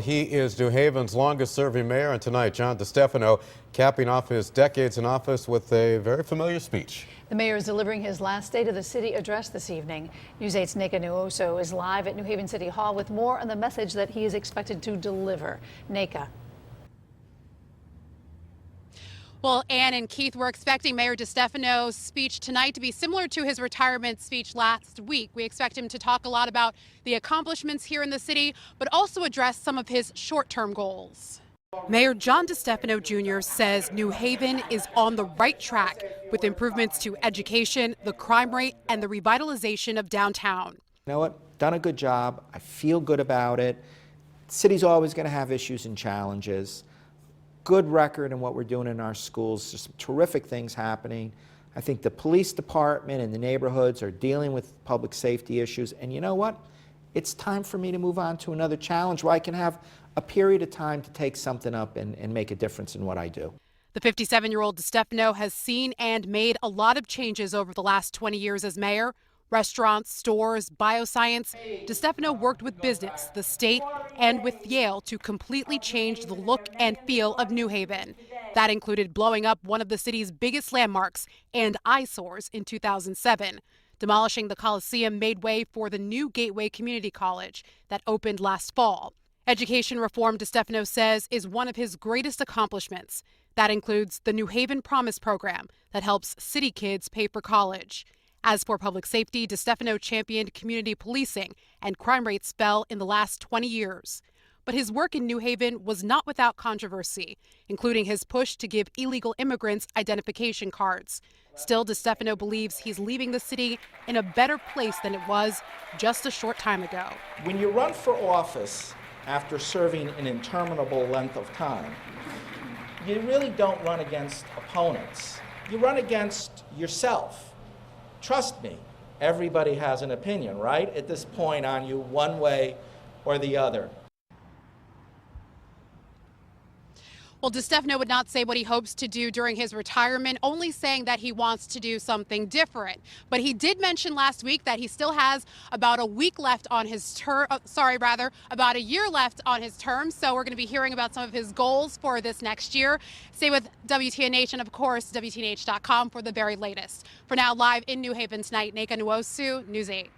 He is New Haven's longest-serving mayor, and tonight, John DeStefano capping off his decades in office with a very familiar speech. The mayor is delivering his last State of the City address this evening. News 8's Nika Nuoso is live at New Haven City Hall with more on the message that he is expected to deliver. Nika. Well, Ann and Keith, we're expecting Mayor DeStefano's speech tonight to be similar to his retirement speech last week. We expect him to talk a lot about the accomplishments here in the city, but also address some of his short-term goals. Mayor John DeStefano Jr. says New Haven is on the right track with improvements to education, the crime rate, and the revitalization of downtown. You know what? Done a good job. I feel good about it. The city's always going to have issues and challenges. Good record in what we're doing in our schools. There's some terrific things happening. I think the police department and the neighborhoods are dealing with public safety issues. And you know what? It's time for me to move on to another challenge where I can have a period of time to take something up and make a difference in what I do. The 57-year-old DeStefano has seen and made a lot of changes over the last 20 years as mayor. Restaurants, stores, bioscience. DeStefano worked with business, the state, and with Yale to completely change the look and feel of New Haven. That included blowing up one of the city's biggest landmarks and eyesores in 2007. Demolishing the Coliseum made way for the new Gateway Community College that opened last fall. Education reform, DeStefano says, is one of his greatest accomplishments. That includes the New Haven Promise program that helps city kids pay for college. As for public safety, DeStefano championed community policing and crime rates fell in the last 20 years. But his work in New Haven was not without controversy, including his push to give illegal immigrants identification cards. Still, DeStefano believes he's leaving the city in a better place than it was just a short time ago. When you run for office after serving an interminable length of time, you really don't run against opponents. You run against yourself. Trust me, everybody has an opinion, right, at this point on you, one way or the other. Well, DeStefano would not say what he hopes to do during his retirement, only saying that he wants to do something different. But he did mention last week that he still has about a week left on his term, about a year left on his term. So we're going to be hearing about some of his goals for this next year. Stay with WTNH and, of course, WTNH.com for the very latest. For now, live in New Haven tonight, Nika Nuoso, News 8.